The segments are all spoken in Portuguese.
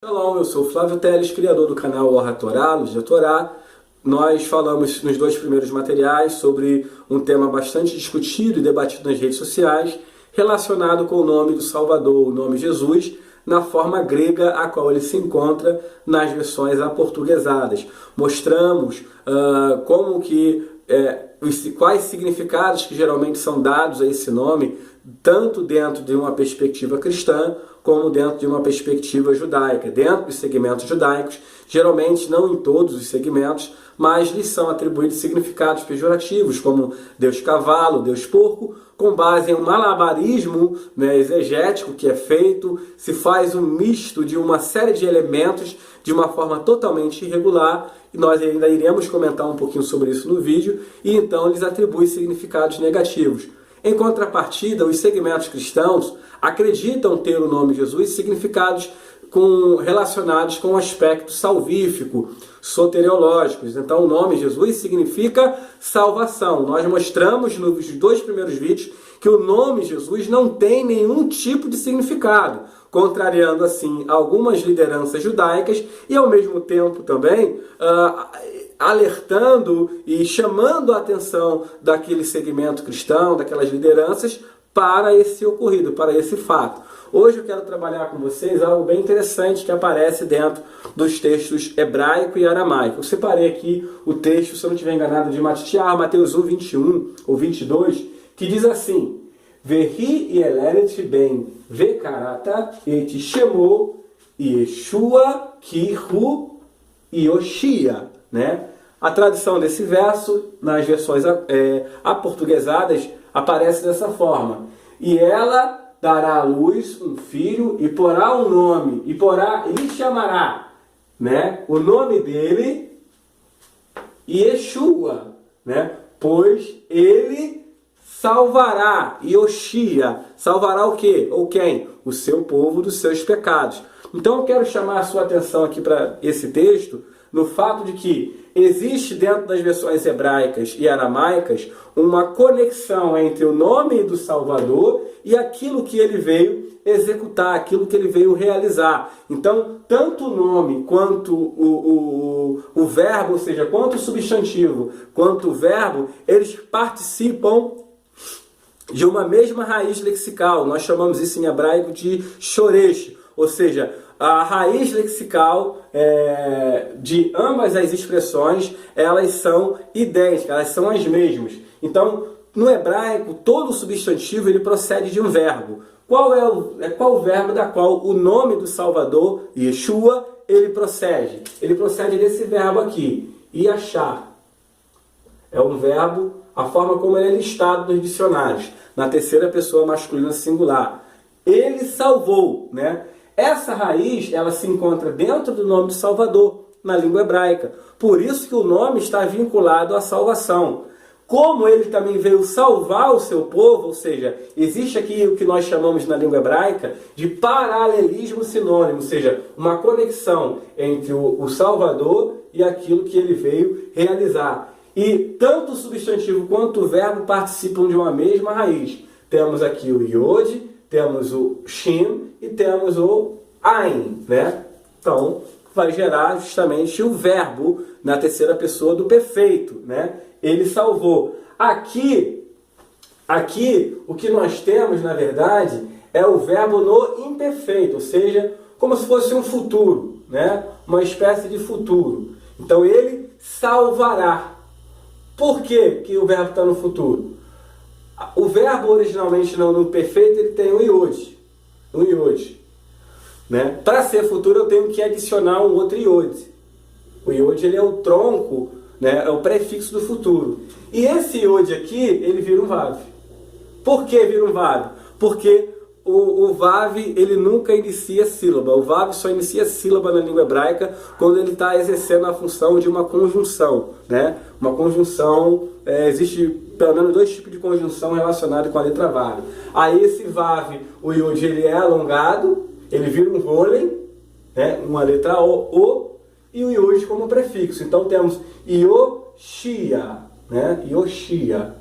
Shalom, eu sou o Flávio Teles, criador do canal Or HaTorá, Luz da Torá. Nós falamos nos dois primeiros materiais sobre um tema bastante discutido e debatido nas redes sociais, relacionado com o nome do Salvador, o nome Jesus, na forma grega a qual ele se encontra nas versões aportuguesadas. Mostramos quais significados que geralmente são dados a esse nome, tanto dentro de uma perspectiva cristã, como dentro de uma perspectiva judaica. Dentro dos segmentos judaicos, geralmente não em todos os segmentos, mas lhes são atribuídos significados pejorativos, como Deus cavalo, Deus porco, com base em um malabarismo exegético que é feito, se faz um misto de uma série de elementos de uma forma totalmente irregular, e nós ainda iremos comentar um pouquinho sobre isso no vídeo, e então eles atribuem significados negativos. Em contrapartida, os segmentos cristãos acreditam ter o nome Jesus significados relacionados com o aspecto salvífico, soteriológicos. Então o nome Jesus significa salvação. Nós mostramos nos dois primeiros vídeos que o nome Jesus não tem nenhum tipo de significado, contrariando assim algumas lideranças judaicas e ao mesmo tempo também alertando e chamando a atenção daquele segmento cristão, daquelas lideranças, para esse ocorrido, para esse fato. Hoje eu quero trabalhar com vocês algo bem interessante que aparece dentro dos textos hebraico e aramaico. Eu separei aqui o texto, se eu não estiver enganado, de Mateus 1, 21 ou 22, que diz assim: Vehi yeleret ben vekarata et shemo Yeshua kihu Yoshia, né? A tradução desse verso, nas versões aportuguesadas, aparece dessa forma: e ela dará à luz um filho e porá um nome, e lhe chamará, né, o nome dele Yeshua, né, pois ele salvará, Yoshia, salvará o quê? Ou quem? O seu povo dos seus pecados. Então eu quero chamar a sua atenção aqui para esse texto, no fato de que existe dentro das versões hebraicas e aramaicas uma conexão entre o nome do Salvador e aquilo que ele veio executar, aquilo que ele veio realizar. Então, tanto o nome quanto o verbo, ou seja, quanto o substantivo, quanto o verbo, eles participam de uma mesma raiz lexical. Nós chamamos isso em hebraico de shoresh, ou seja, a raiz lexical de ambas as expressões, elas são idênticas, elas são as mesmas. Então, no hebraico, todo substantivo ele procede de um verbo. Qual o verbo da qual o nome do Salvador, Yeshua, ele procede? Ele procede desse verbo aqui, yashá. É um verbo, a forma como ele é listado nos dicionários, na terceira pessoa masculina singular. Ele salvou, né? Essa raiz, ela se encontra dentro do nome do Salvador, na língua hebraica. Por isso que o nome está vinculado à salvação. Como ele também veio salvar o seu povo, ou seja, existe aqui o que nós chamamos na língua hebraica de paralelismo sinônimo, ou seja, uma conexão entre o Salvador e aquilo que ele veio realizar. E tanto o substantivo quanto o verbo participam de uma mesma raiz. Temos aqui o Yod, temos o Shin e temos o Ain, né? Então, vai gerar justamente o verbo na terceira pessoa do perfeito, né? Ele salvou. Aqui, o que nós temos, na verdade, é o verbo no imperfeito, ou seja, como se fosse um futuro, né? Uma espécie de futuro. Então, ele salvará. Por que o verbo está no futuro? O verbo originalmente no perfeito ele tem um iod, né? Para ser futuro eu tenho que adicionar um outro iod. O iod ele é o tronco, né? É o prefixo do futuro. E esse iod aqui ele vira um vav. Por que vira um vav? Porque o vav ele nunca inicia sílaba. O vav só inicia sílaba na língua hebraica quando ele está exercendo a função de uma conjunção, né? Uma conjunção, existe pelo menos dois tipos de conjunção relacionados com a letra vav. Aí esse vav, o iod, ele é alongado, ele vira um rolen, né? Uma letra o, e o iod como prefixo. Então temos Yoshia, né? Yoshia,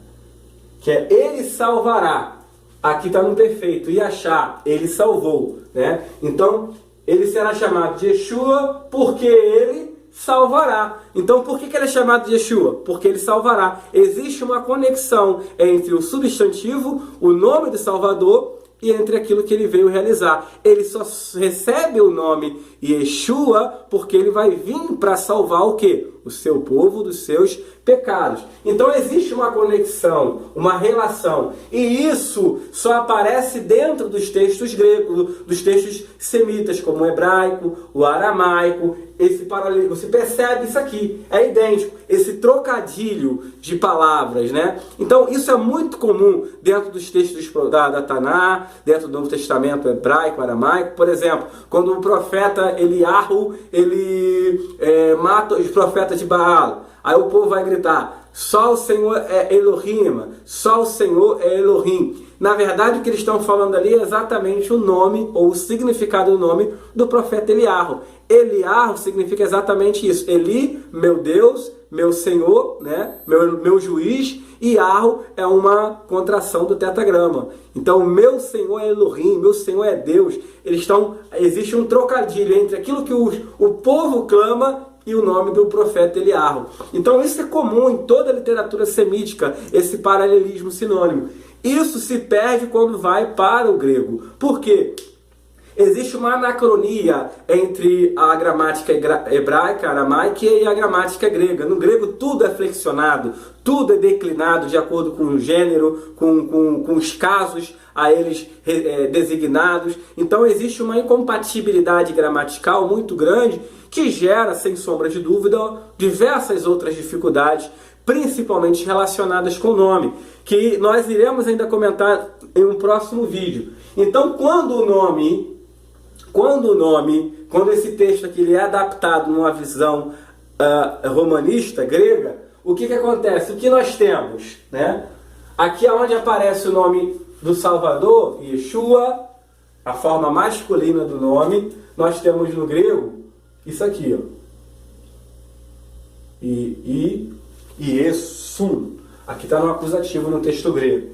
que é ele salvará. Aqui está no perfeito, Yashá, ele salvou, né? Então, ele será chamado de Yeshua porque ele salvará. Então, por que ele é chamado de Yeshua? Porque ele salvará. Existe uma conexão entre o substantivo, o nome do Salvador, e entre aquilo que ele veio realizar. Ele só recebe o nome Yeshua porque ele vai vir para salvar o quê? O seu povo dos seus pecados. Então existe uma conexão, uma relação. E isso só aparece dentro dos textos gregos, dos textos semitas, como o hebraico, o aramaico. Esse paralelo, você percebe isso aqui, é idêntico, esse trocadilho de palavras, né? Então isso é muito comum dentro dos textos da Taná, dentro do Novo Testamento hebraico, aramaico. Por exemplo, quando o profeta Eliarro, ele mata os profetas de Baal, aí o povo vai gritar, só o Senhor é Elohim, só o Senhor é Elohim. Na verdade, o que eles estão falando ali é exatamente o nome, ou o significado do nome do profeta Eliarro. Eliarro significa exatamente isso. Eli, meu Deus, meu Senhor, né? meu juiz, e Arro é uma contração do tetragrama. Então, meu Senhor é Elohim, meu Senhor é Deus. Existe um trocadilho entre aquilo que o povo clama e o nome do profeta Eliarro. Então, isso é comum em toda a literatura semítica, esse paralelismo sinônimo. Isso se perde quando vai para o grego. Por quê? Existe uma anacronia entre a gramática hebraica, aramaica e a gramática grega. No grego tudo é flexionado, tudo é declinado de acordo com o gênero, com os casos a eles designados. Então existe uma incompatibilidade gramatical muito grande que gera, sem sombra de dúvida, diversas outras dificuldades, principalmente relacionadas com o nome, que nós iremos ainda comentar em um próximo vídeo. Então, quando esse texto aqui ele é adaptado numa visão romanista, grega, o que acontece? O que nós temos? Né? Aqui é onde aparece o nome do Salvador, Yeshua, a forma masculina do nome, nós temos no grego isso aqui, ó. Iesu. Aqui está no acusativo no texto grego,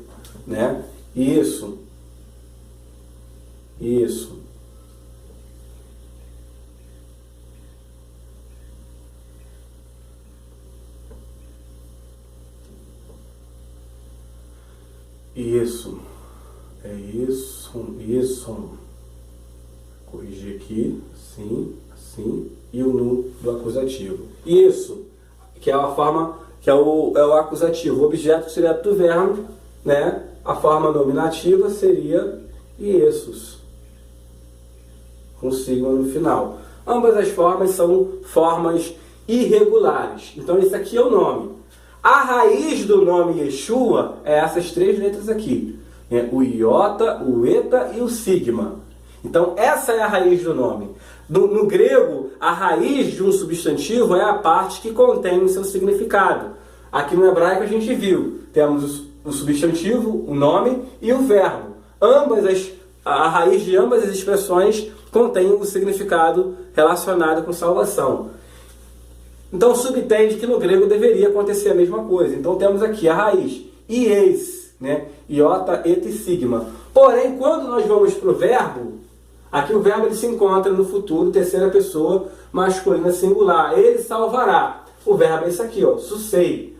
né? Isso. Isso. Isso. É isso. Corrigir aqui. Sim, assim. E o nu do acusativo. Isso. Que é a forma, que é o acusativo. O objeto seria do verbo, né? A forma nominativa seria Iesus. Com sigma no final. Ambas as formas são formas irregulares. Então esse aqui é o nome. A raiz do nome Yeshua é essas três letras aqui. O iota, o eta e o sigma. Então essa é a raiz do nome. No grego, a raiz de um substantivo é a parte que contém o seu significado. Aqui no hebraico a gente viu. Temos o substantivo, o nome e o verbo. A raiz de ambas as expressões contém o significado relacionado com salvação. Então subtende que no grego deveria acontecer a mesma coisa. Então temos aqui a raiz, ies, né? Iota, eta e sigma. Porém, quando nós vamos para o verbo, aqui o verbo ele se encontra no futuro, terceira pessoa, masculina singular. Ele salvará. O verbo é esse aqui, ó, susei.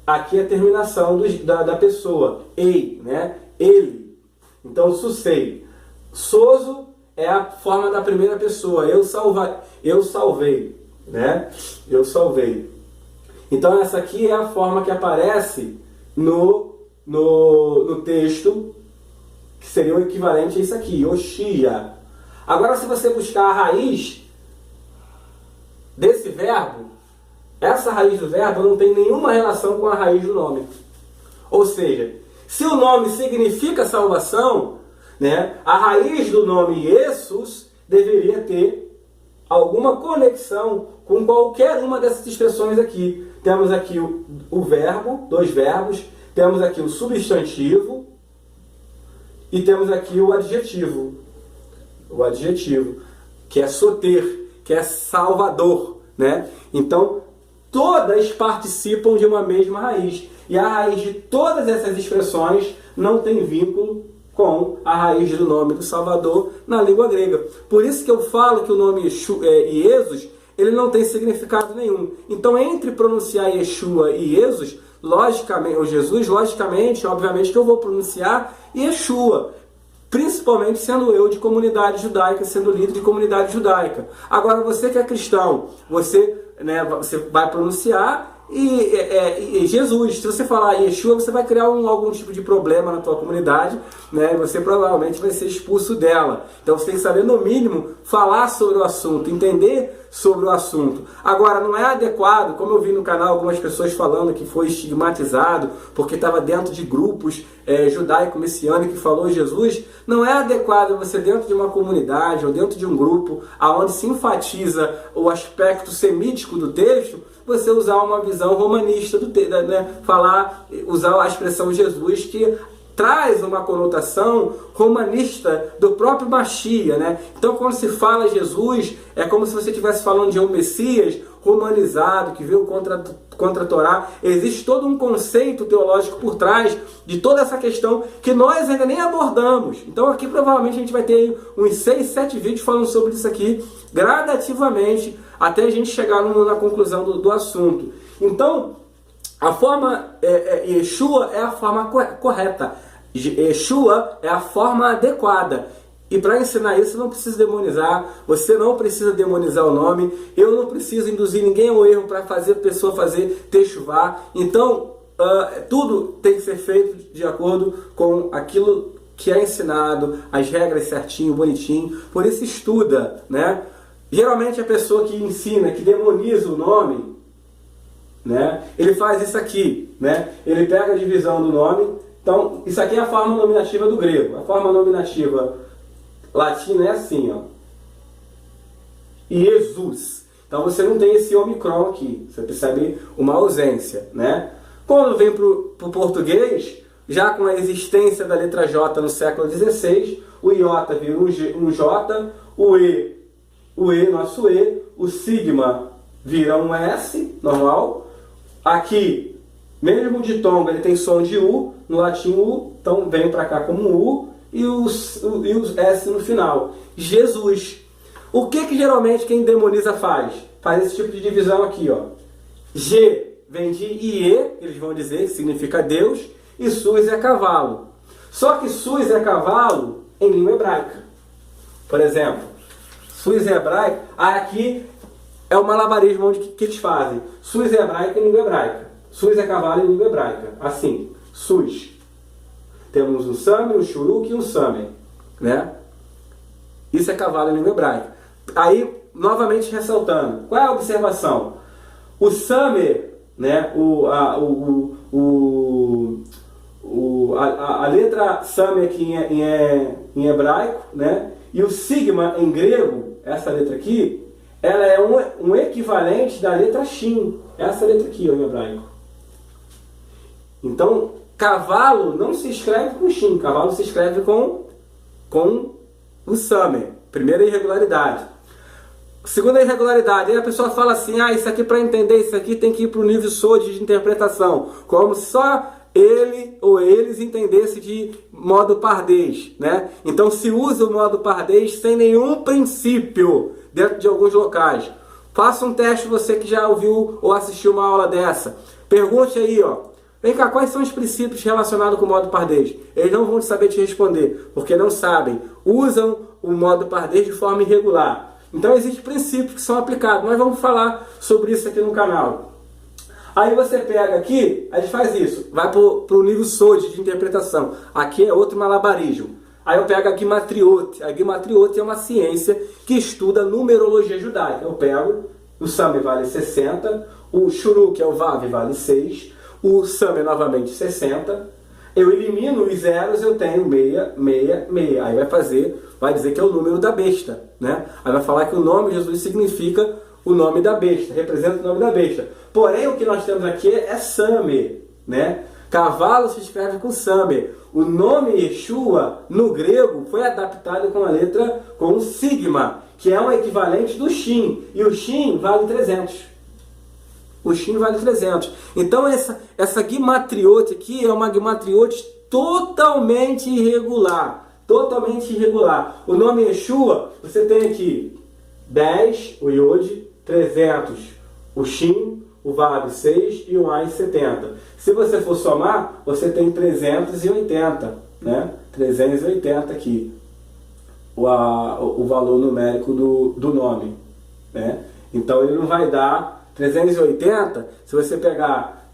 Aqui é a terminação da pessoa, ei, né? Ele. Então, susei. Soso é a forma da primeira pessoa. Eu salvei, né? Eu salvei. Então, essa aqui é a forma que aparece no texto, que seria o equivalente a isso aqui, Oshia. Agora, se você buscar a raiz desse verbo, essa raiz do verbo não tem nenhuma relação com a raiz do nome. Ou seja, se o nome significa salvação, né, a raiz do nome Jesus deveria ter alguma conexão com qualquer uma dessas expressões aqui. Temos aqui o verbo, dois verbos, temos aqui o substantivo e temos aqui o adjetivo. O adjetivo, que é soter, que é salvador, né? Então, todas participam de uma mesma raiz. E a raiz de todas essas expressões não tem vínculo com a raiz do nome do Salvador na língua grega. Por isso que eu falo que o nome Jesus, ele não tem significado nenhum. Então, entre pronunciar Yeshua e Jesus, logicamente, ou Jesus, logicamente, obviamente que eu vou pronunciar Yeshua, principalmente sendo eu de comunidade judaica, sendo líder de comunidade judaica. Agora, você que é cristão, você vai pronunciar e Jesus. Se você falar Yeshua, você vai criar algum tipo de problema na tua comunidade, né? Você provavelmente vai ser expulso dela. Então você tem que saber, no mínimo, falar sobre o assunto, entender sobre o assunto. Agora, não é adequado, como eu vi no canal algumas pessoas falando que foi estigmatizado porque estava dentro de grupos judaico-messiânicos que falou Jesus. Não é adequado você, dentro de uma comunidade ou dentro de um grupo onde se enfatiza o aspecto semítico do texto, você usar uma visão romanista do texto, né? Usar a expressão Jesus, que traz uma conotação romanista do próprio Mashiach, né? Então, quando se fala Jesus, é como se você estivesse falando de um Messias romanizado, que veio contra a Torá. Existe todo um conceito teológico por trás de toda essa questão que nós ainda nem abordamos. Então, aqui provavelmente a gente vai ter uns 6, 7 vídeos falando sobre isso aqui, gradativamente, até a gente chegar na conclusão do assunto. Então, a forma Yeshua é a forma correta. Yeshua é a forma adequada. E para ensinar isso, não precisa demonizar. Você não precisa demonizar o nome. Eu não preciso induzir ninguém ao erro para fazer a pessoa fazer techuvá. Então, tudo tem que ser feito de acordo com aquilo que é ensinado, as regras certinho, bonitinho. Por isso estuda, né? Geralmente a pessoa que ensina, que demoniza o nome, né? Ele faz isso aqui, né? Ele pega a divisão do nome. Então, isso aqui é a forma nominativa do grego. A forma nominativa latina é assim, ó. Jesus. Então você não tem esse omicron aqui. Você percebe uma ausência, né? Quando vem para o português, já com a existência da letra J no século XVI, o iota vira um J, o E, nosso E, o sigma vira um S, normal. Aqui, mesmo o ditongo, ele tem som de U, no latim U, então vem para cá como U, e o S no final. Jesus. O que geralmente quem demoniza faz? Faz esse tipo de divisão aqui, ó. G vem de IE, eles vão dizer que significa Deus, e Sus é cavalo. Só que Sus é cavalo em língua hebraica. Por exemplo, Sus é hebraico, aqui é o malabarismo que eles fazem. Sus é hebraico em língua hebraica. Sus é cavalo em língua hebraica. Assim, Sus. Temos um Samer, um Shuruk e um Samer, né? Isso é cavalo em língua hebraica. Aí, novamente ressaltando, qual é a observação? O Samer, né? A letra Samer aqui em hebraico, né? E o sigma em grego, essa letra aqui, ela é um equivalente da letra Shin. Essa letra aqui, ó, em hebraico. Então, cavalo não se escreve com Shin, cavalo se escreve com o Samer. Primeira irregularidade. Segunda irregularidade, aí a pessoa fala assim, isso aqui para entender isso aqui tem que ir para o nível Sod de interpretação, como só ele ou eles entendessem de modo pardês, né? Então se usa o modo pardês sem nenhum princípio dentro de alguns locais. Faça um teste, você que já ouviu ou assistiu uma aula dessa. Pergunte aí, ó. Vem cá, quais são os princípios relacionados com o modo pardês? Eles não vão saber te responder, porque não sabem. Usam o modo pardês de forma irregular. Então existem princípios que são aplicados. Nós vamos falar sobre isso aqui no canal. Aí você pega aqui, a gente faz isso. Vai para o nível Sod de interpretação. Aqui é outro malabarismo. Aí eu pego a Gimatriote. A Gimatriote é uma ciência que estuda numerologia judaica. Eu pego, o Samer vale 60, o Shuruk, que é o Vav, vale 6, o Samer novamente 60. Eu elimino os zeros, eu tenho 6, 6, 6. Aí vai dizer que é o número da besta, né? Aí vai falar que o nome de Jesus significa o nome da besta, representa o nome da besta. Porém, o que nós temos aqui é Samer, né? Cavalo se escreve com Samer. O nome Yeshua, no grego, foi adaptado com o sigma, que é um equivalente do Shin. E o Shin vale 300. O Shin vale 300. Então essa Gimatriote aqui é uma Gimatriote totalmente irregular. Totalmente irregular. O nome Yeshua, você tem aqui 10, o Yod, 300, o Shin, o Vav 6 e o Ain 70. Se você for somar, você tem 380, né? 380 aqui, o valor numérico do nome, né? Então ele não vai dar 380, se você pegar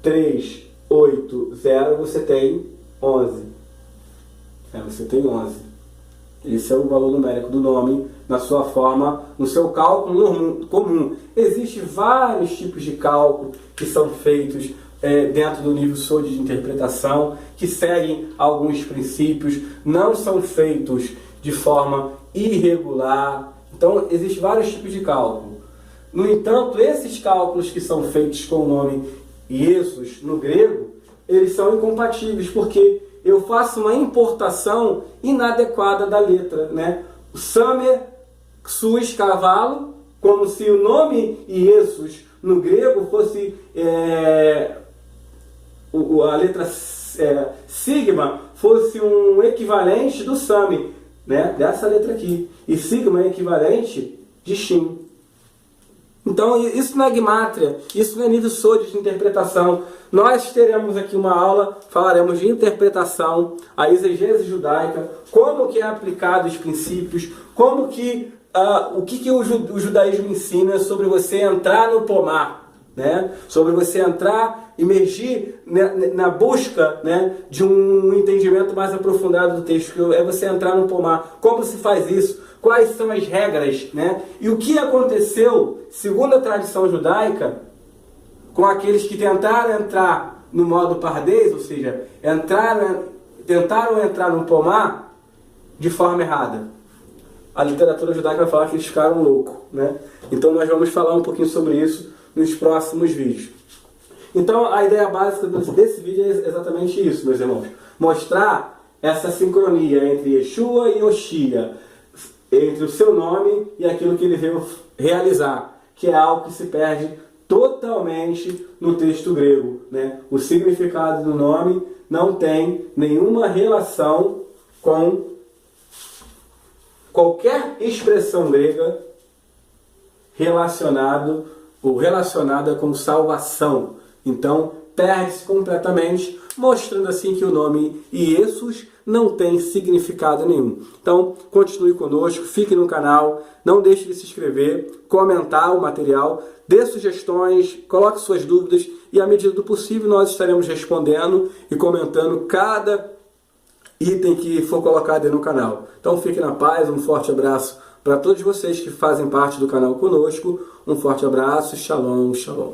380, você tem 11. Você tem 11. Esse é o valor numérico do nome na sua forma, no seu cálculo comum. Existem vários tipos de cálculo que são feitos dentro do nível Sod de interpretação, que seguem alguns princípios, não são feitos de forma irregular. Então, existem vários tipos de cálculo. No entanto, esses cálculos que são feitos com o nome Iesus no grego, eles são incompatíveis, porque eu faço uma importação inadequada da letra, né? O Samer, Sus, cavalo, como se o nome Iesus no grego fosse a letra Sigma fosse um equivalente do Same, né? Dessa letra aqui. E Sigma é equivalente de Shin. Então, isso não é Gimátria, isso não é nível Sod de interpretação. Nós teremos aqui uma aula, falaremos de interpretação, a exegese judaica, como que é aplicado os princípios, como que, o que o judaísmo ensina sobre você entrar no pomar, né? Sobre você entrar, imergir na busca, né, de um entendimento mais aprofundado do texto, que é você entrar no pomar. Como se faz isso? Quais são as regras, né? E o que aconteceu, segundo a tradição judaica, com aqueles que tentaram entrar no modo pardês, ou seja, tentaram entrar no pomar de forma errada. A literatura judaica vai falar que eles ficaram loucos, né? Então nós vamos falar um pouquinho sobre isso nos próximos vídeos. Então a ideia básica desse vídeo é exatamente isso, meus irmãos. Mostrar essa sincronia entre Yeshua e Yoshia, entre o seu nome e aquilo que ele veio realizar, que é algo que se perde totalmente no texto grego, né? O significado do nome não tem nenhuma relação com qualquer expressão grega relacionada com salvação. Então, perde-se completamente, mostrando assim que o nome Iesus não tem significado nenhum. Então, continue conosco, fique no canal, não deixe de se inscrever, comentar o material, dê sugestões, coloque suas dúvidas e, à medida do possível, nós estaremos respondendo e comentando cada item que for colocado aí no canal. Então, fique na paz, um forte abraço para todos vocês que fazem parte do canal conosco, um forte abraço, shalom, shalom.